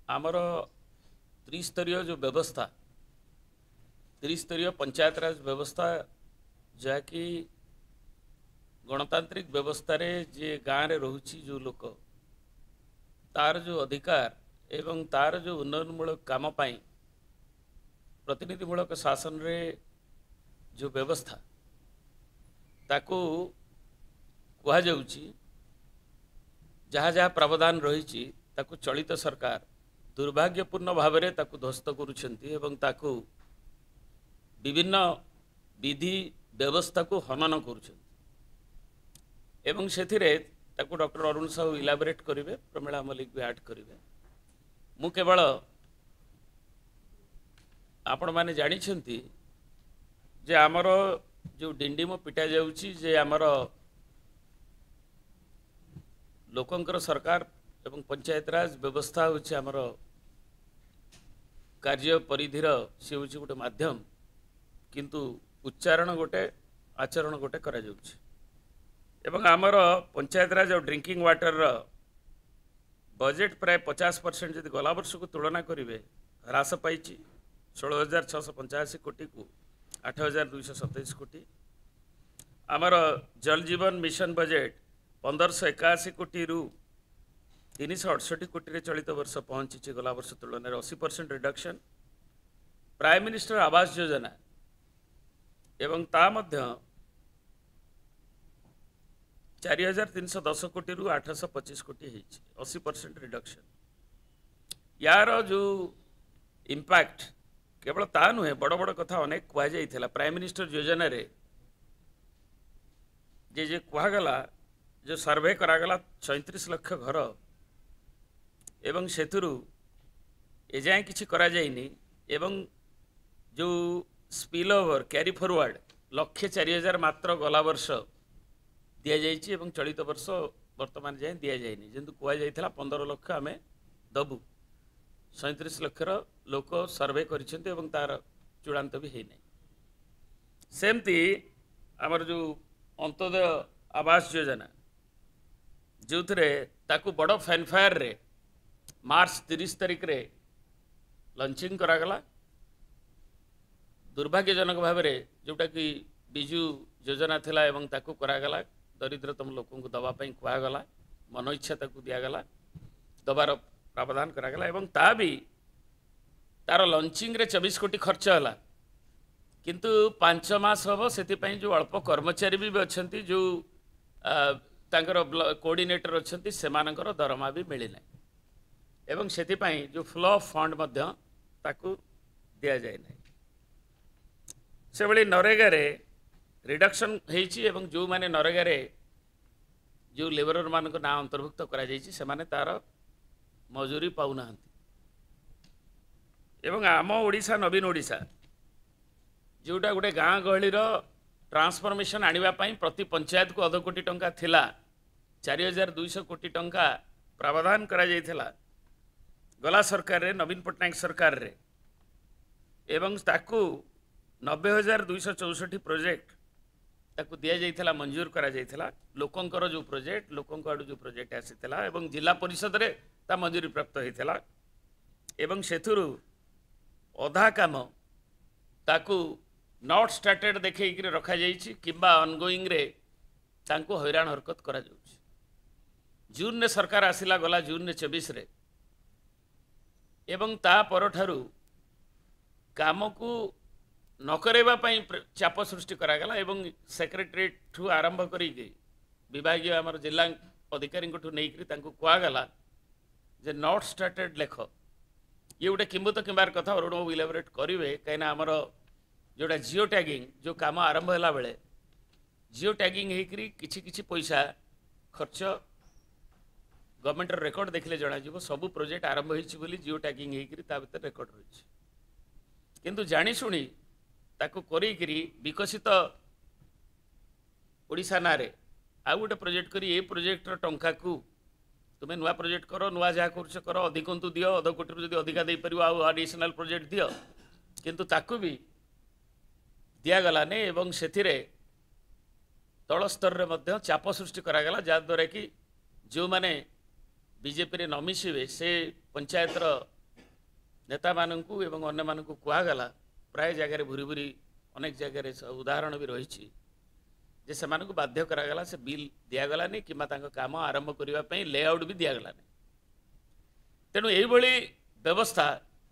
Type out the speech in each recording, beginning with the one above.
आमर त्रिस्तरीय जो व्यवस्था त्रिस्तरीय पंचायत राज व्यवस्था जहाँकि गणतांत्रिक व्यवस्था रे जे गाँव रे रोची जो लोक तार जो अधिकार एवं तार जो उन्नयनमूलक काम पाई प्रतिनिधिमूलक शासन रे जो व्यवस्था ताकू कहा जाउची जहाँ जहाँ प्रावधान रही ताकू चलित सरकार दुर्भाग्यपूर्ण भाव में ताकू ध्वस्त करुछंती एवं ताकू विभिन्न विधि व्यवस्था को हनन करुछंती एवं सेथिरे ताकू डॉक्टर अरुण साहू इलाबोरेट करेंगे प्रमिला मल्लिक भी ऐड करेंगे मु केवल आपण माने जानी छंती जे आमर जो डिंडिम पिटा जाउची जे आमर लोकंकर सरकार एवं पंचायत राज व्यवस्था होची आमर कार्य परिधिर सी हूँ गोटे माध्यम किंतु उच्चारण गोटे आचरण गोटे करा जाउछि एवं आमर पंचायत राज और ड्रिंकिंग वाटर बजेट प्राय 50% जदि गला वर्ष को तुलना करेंगे ह्रास पाई 16,685 कोटी को 8,227 कोटी आमर जल जीवन मिशन बजेट 1,581 कोटी रु 368 कोटी रे चलित वर्ष पहुंची गला वर्ष तुलन 80% reduction prime minister Awas Yojana एवं ता मध्य 4,310 कोटी रु 825 कोटी 80% रिडक्शन यार जो इम्पैक्ट केवल ता नुहे बड़ बड़ कथा अनेक कह जाइथिला प्राइम मिनिस्टर योजना रे जे कहगला जो सर्वे करागला 34 लाख घर एवं सेतुरु एजाए किछि करा जाइनी एवं जो स्पिल ओवर कैरी फॉरवर्ड 1,04,000 मात्र गला वर्ष दि जाइछि एवं चलित वर्ष वर्तमान जाए दि जाइनी जेंतु कह जाइथिला 15 लाख आमे दबु 37 लाख लोक सर्वे करिसेंते एवं तार चूड़ांत भी है नहीं सेमती आमर जो अंत्योदय आवास योजना जो थे ताकू बड़ फैनफायर रे मार्च 30 तारिख रे लंचिंग करागला दुर्भाग्यजनक भाव में जोटा कि बिजु योजना थिला एवं ताकू करागला दरिद्रतम लोक को दवापाई कहगला मन इच्छा ताकू दिगला दबार प्रावधान करागला एवं ता भी तार लंचिंग रे 24 कोटी खर्च है किंतु 5 मास हम से जो अल्प कर्मचारी भी अच्छा जो तांकर कोऑर्डिनेटर अच्छा से दरमा भी मिलना एवं से जो फ्लो ऑफ फंड मध्य ताकू दिया जाए ना से भली नरेगा रे रिडक्शन होईची एवं जो माने नरेगा रे जो लेबरर मान ना अंतर्भुक्त करा जायछि से माने तार मजूरी पाउना एवं आम ओडिशा नवीन ओडिशा जोटा गोटे गाँ गहली ट्रांसफॉर्मेशन आनिबा पई प्रति पंचायत को 1 कोटी टंका थिला 4,200 कोटी टंका प्रावधान करा जायथिला गला सरकार रे नवीन पटनायक सरकार रे एवं ताकू 90,264 प्रोजेक्ट ताकू दिया जायथिला मंजूर करा जायथिला लोकंकर जो प्रोजेक्ट लोकंक आडू जो प्रोजेक्ट आसीथिला एवं जिला परिषद रे ता मंजूरी प्राप्त होइथिला एवं सेथुरु अधा काम ताकू नॉट स्टार्टेड देखैक रखा जाइछि किंबा ऑनगोइंग रे तांको हैरान हरकत करा जाउछि जून ने सरकार आसिला गला जून ने 24 रे एवं ता परठारु काम को न करेबा पई चाप सृष्टि करागला एवं सेक्रेटरीट ठू आरंभ करी विभागीय आमर जिला अधिकारी ठू नहीं तांको कहगला जे नॉट स्टार्टेड लेख ये गोटे किंबत किंबार कथा अरुण इलाबोरेट करेंगे कहीं आमर जोड़ा जिओ टैगिंग जो काम आरंभ होला बेले जिओ टैगिंग होकरी किछि पैसा खर्च गवर्नमेंट रेकर्ड देखले जना जीवो सबु प्रोजेक्ट आरंभ होइछि बोली जिओ टैगिंग होकरी ता भीतर रेकर्ड होइछि किंतु जानी शुणी ताको करी विकसित ओडिशा नारे आ गोटे प्रोजेक्ट करी ए प्रोजेक्टर टंका को तुम्हें नुआ प्रोजेक्ट कर नुआ जहाँ कर अधिकंतु दियो 1 कोटी जदि अधिका दे पारिबो आ एडिशनल प्रोजेक्ट दियो किंतु ताको भी दिगलानी एवं से तल स्तर में चाप सृष्टि करागला जहाँद्वारा कि जो मैंने बीजेपी रे न मिशिबे से पंचायतर नेता माननकु एवं अन्य माननकु कुआगला प्राय जगह भूरी भूरी अनेक जगह उदाहरण भी रही जे से बाध्य करागला से बिल दिगलानी कि काम आरंभ करने लेआउट भी दिगलानी। तेणु यही व्यवस्था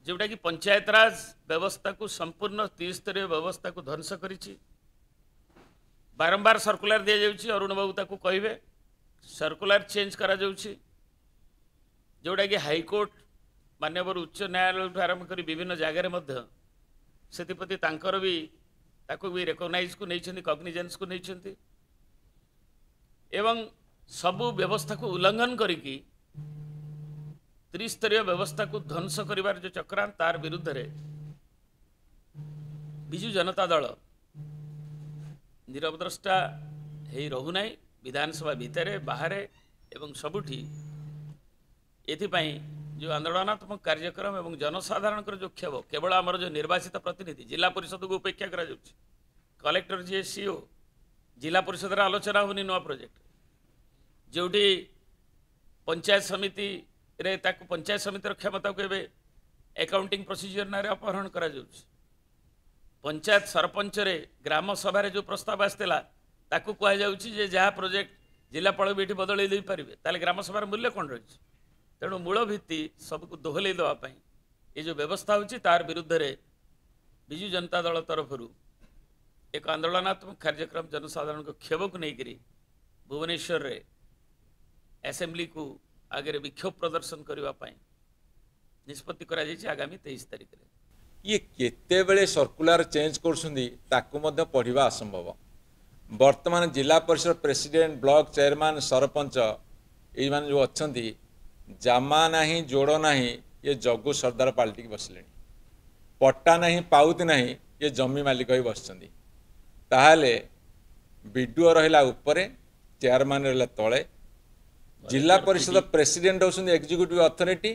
जोटा कि पंचायत राज व्यवस्था को संपूर्ण त्रिस्तरीय व्यवस्था को ध्वंस करिछि। बारंबार सर्कुलर दि जाउछि, अरुण बाबू ताकू कहिबे सर्कुलर चेंज करा जाउछि जोटा कि हाईकोर्ट मान्यवर उच्च न्यायालय आरंभ कर विभिन्न जगह से तांकर भी ताकू भी रेकग्नाइज को नहीं कग्निजेंस को नहीं एवं सबु व्यवस्था को उल्लंघन करिकी त्रिस्तरीय व्यवस्था को ध्वंस करिवार जो चक्रांत तार विरुद्ध रे बिजु जनता दल निरवद्रष्टा हे रहूना विधानसभा भितर बाहर एवं सबुठी एथिपाई जो आंदोलनात्मक कार्यक्रम एवं जनसाधारण जो क्षोभ केवल आमर जो निर्वाचित प्रतिनिधि जिला परिषद को उपेक्षा करा जाउछि, कलेक्टर जी सीओ जिला परिषद रे आलोचना होनी नुआ प्रोजेक्ट जोटी पंचायत समिति रे ताकू पंचायत समितिर क्षमता को एबे अकाउंटिंग प्रोसीजर नारे अपहरण करा जाउछि। पंचायत सरपंच रे ग्राम सभा रे जो प्रस्ताव आस्तेला ताकू कहा जाउछि जे जहा प्रोजेक्ट जिलापाल भी बदल दे पारिबे ताले ग्राम सभार मूल्य कौन रही। तेणु मूल भित्ति सबको दोहल देवाई ये जो व्यवस्था होची तार विरुद्ध रे बिजु जनता दल तरफ एक आंदोलनात्मक कार्यक्रम जनसाधारण को क्षोभ को लेकर भुवनेश्वर रे असेंबली को आगे विक्षोभ प्रदर्शन करने निष्पत्ति करा जायछि आगामी 23 तारिख रे। ये केतेबेले सर्कुलर चेंज कर पढ़ा असंभव। वर्तमान जिला परिषद प्रेसिडेंट ब्लॉक चेयरमैन सरपंच ये मान जो अच्छा जामा नहीं जोड़ नहीं ये जग्गू सरदार पाल्टी बसले पट्टा नहीं पाउती नहीं ये जमी मालिक ही बस विडीओ रहा उपरे चेयरमैन रहा तले जिला परिषद प्रेसिडेंट होउछन्ती एग्जीक्यूटिव अथॉरिटी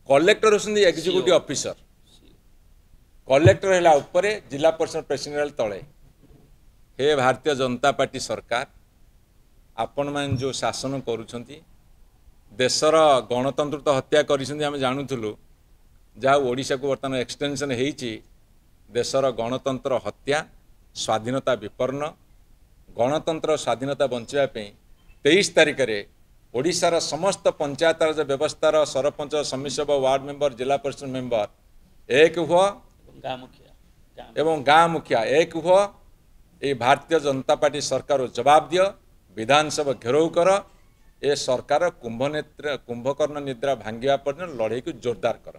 कलेक्टर होउछन्ती एग्जीक्यूटिव ऑफिसर कलेक्टर रहा उपरे जिला परिषद प्रेसिडेंट रहा तले। हे भारतीय जनता पार्टी सरकार आपण मान जो शासन करुछन्ती देशर गणतंत्र तो हत्या करें जानूलु जहाँ ओडिशा को बर्तमान एक्सटेंशन होती देशर गणतंत्र हत्या स्वाधीनता विपन्न गणतंत्र स्वाधीनता बचापी 23 तारिख में ओडिशार समस्त पंचायत राज व्यवस्थार सरपंच समिति वार्ड मेंबर जिला परिषद मेंबर एक हुआ एवं गाँ मुखिया एक हुआ ये भारतीय जनता पार्टी सरकार जवाब दियो विधानसभा घेराव कर ए सरकार कुंभकर्ण निद्रा भांगिया पर्यंत लड़ाई को जोरदार कर।